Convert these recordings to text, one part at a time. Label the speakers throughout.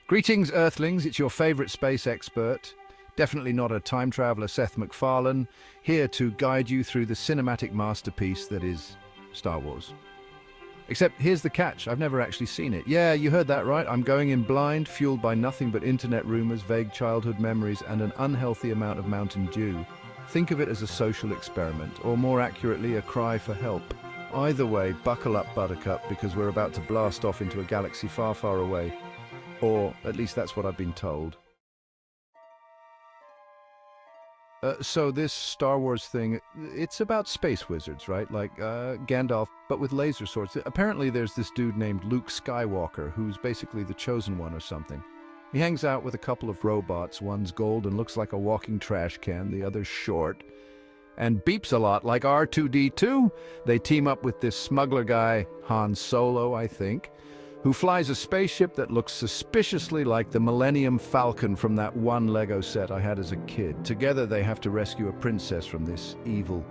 Speaker 1: Greetings, Earthlings. It's your favorite space expert. Definitely not a time traveler, Seth MacFarlane, here to guide you through the cinematic masterpiece that is Star Wars. Except here's the catch, I've never actually seen it. Yeah, you heard that right. I'm going in blind, fueled by nothing but internet rumors, vague childhood memories, and an unhealthy amount of Mountain Dew. Think of it as a social experiment, or more accurately, a cry for help. Either way, buckle up, Buttercup, because we're about to blast off into a galaxy far, far away. Or at least that's what I've been told. So this Star Wars thing, it's about space wizards, right? Like Gandalf, but with laser swords. Apparently there's this dude named Luke Skywalker, who's basically the chosen one or something. He hangs out with a couple of robots. One's gold and looks like a walking trash can, the other's short, and beeps a lot like R2-D2. They team up with this smuggler guy, Han Solo, I think, who flies a spaceship that looks suspiciously like the Millennium Falcon from that one Lego set I had as a kid. Together they have to rescue a princess from this evil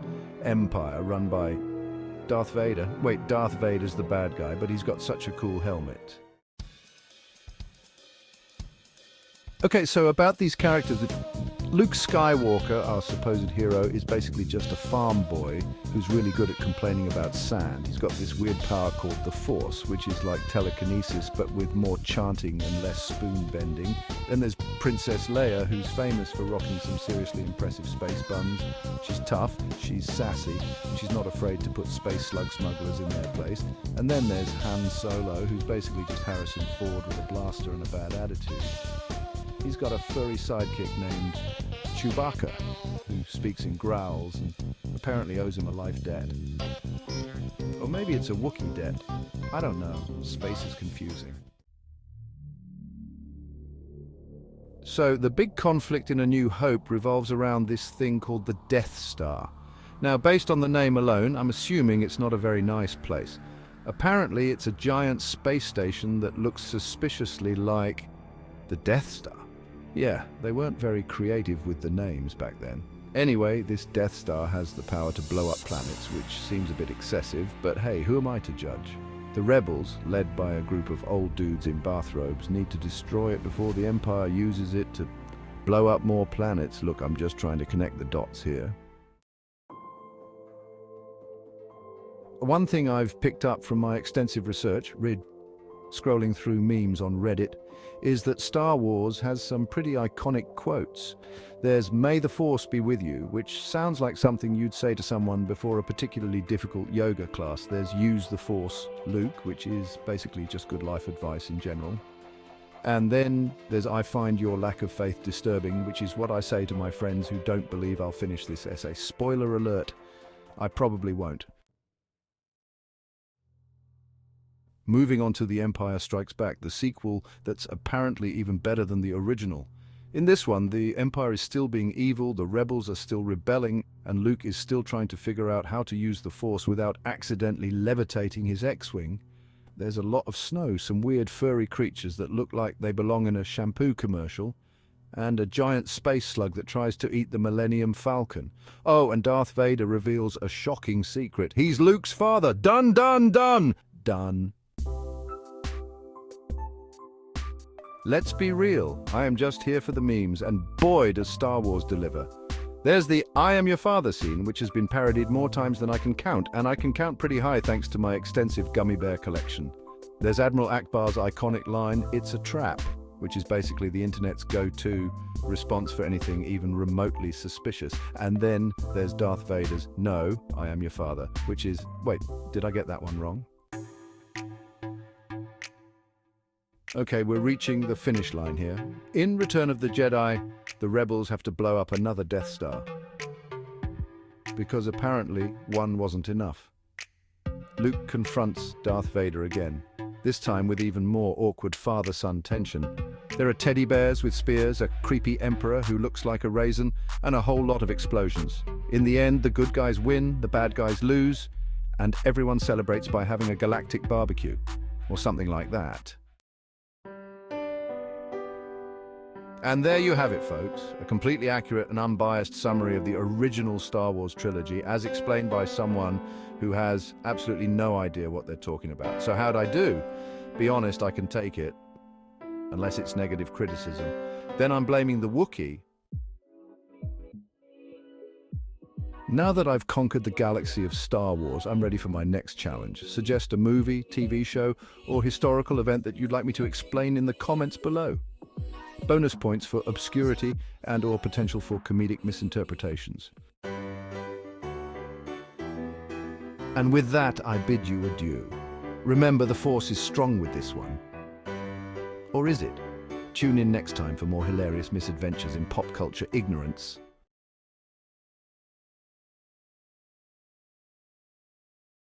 Speaker 1: empire run by Darth Vader. Wait, Darth Vader's the bad guy, but he's got such a cool helmet. Okay, so about these characters, Luke Skywalker, our supposed hero, is basically just a farm boy who's really good at complaining about sand. He's got this weird power called the Force, which is like telekinesis, but with more chanting and less spoon bending. Then there's Princess Leia, who's famous for rocking some seriously impressive space buns. She's tough, she's sassy, and she's not afraid to put space slug smugglers in their place. And then there's Han Solo, who's basically just Harrison Ford with a blaster and a bad attitude. He's got a furry sidekick named Chewbacca, who speaks in growls and apparently owes him a life debt. Or maybe it's a Wookiee debt. I don't know. Space is confusing. So the big conflict in A New Hope revolves around this thing called the Death Star. Now, based on the name alone, I'm assuming it's not a very nice place. Apparently, it's a giant space station that looks suspiciously like the Death Star. Yeah, they weren't very creative with the names back then. Anyway, this Death Star has the power to blow up planets, which seems a bit excessive, but hey, who am I to judge? The rebels, led by a group of old dudes in bathrobes, need to destroy it before the Empire uses it to blow up more planets. Look, I'm just trying to connect the dots here. One thing I've picked up from my extensive research, scrolling through memes on Reddit, is that Star Wars has some pretty iconic quotes. There's "May the Force be with you," which sounds like something you'd say to someone before a particularly difficult yoga class. There's "Use the Force, Luke," which is basically just good life advice in general. And then there's "I find your lack of faith disturbing," which is what I say to my friends who don't believe I'll finish this essay. Spoiler alert, I probably won't. Moving on to The Empire Strikes Back, the sequel that's apparently even better than the original. In this one, the Empire is still being evil, the rebels are still rebelling, and Luke is still trying to figure out how to use the Force without accidentally levitating his X-Wing. There's a lot of snow, some weird furry creatures that look like they belong in a shampoo commercial, and a giant space slug that tries to eat the Millennium Falcon. Oh, and Darth Vader reveals a shocking secret. He's Luke's father! Done, done, done! Done. Let's be real, I am just here for the memes, and boy does Star Wars deliver. There's the "I am your father" scene, which has been parodied more times than I can count, and I can count pretty high thanks to my extensive gummy bear collection. There's Admiral Akbar's iconic line, "It's a trap," which is basically the internet's go-to response for anything even remotely suspicious. And then there's Darth Vader's "No, I am your father," which is, wait, did I get that one wrong? Okay, we're reaching the finish line here. In Return of the Jedi, the rebels have to blow up another Death Star, because apparently one wasn't enough. Luke confronts Darth Vader again, this time with even more awkward father-son tension. There are teddy bears with spears, a creepy emperor who looks like a raisin, and a whole lot of explosions. In the end, the good guys win, the bad guys lose, and everyone celebrates by having a galactic barbecue, or something like that. And there you have it, folks, a completely accurate and unbiased summary of the original Star Wars trilogy, as explained by someone who has absolutely no idea what they're talking about. So how'd I do? Be honest, I can take it. unless it's negative criticism. Then I'm blaming the Wookiee. Now that I've conquered the galaxy of Star Wars, I'm ready for my next challenge. Suggest a movie, TV show, or historical event that you'd like me to explain in the comments below. Bonus points for obscurity and/or potential for comedic misinterpretations. And with that, I bid you adieu. Remember, the Force is strong with this one. Or is it? Tune in next time for more hilarious misadventures in pop culture ignorance.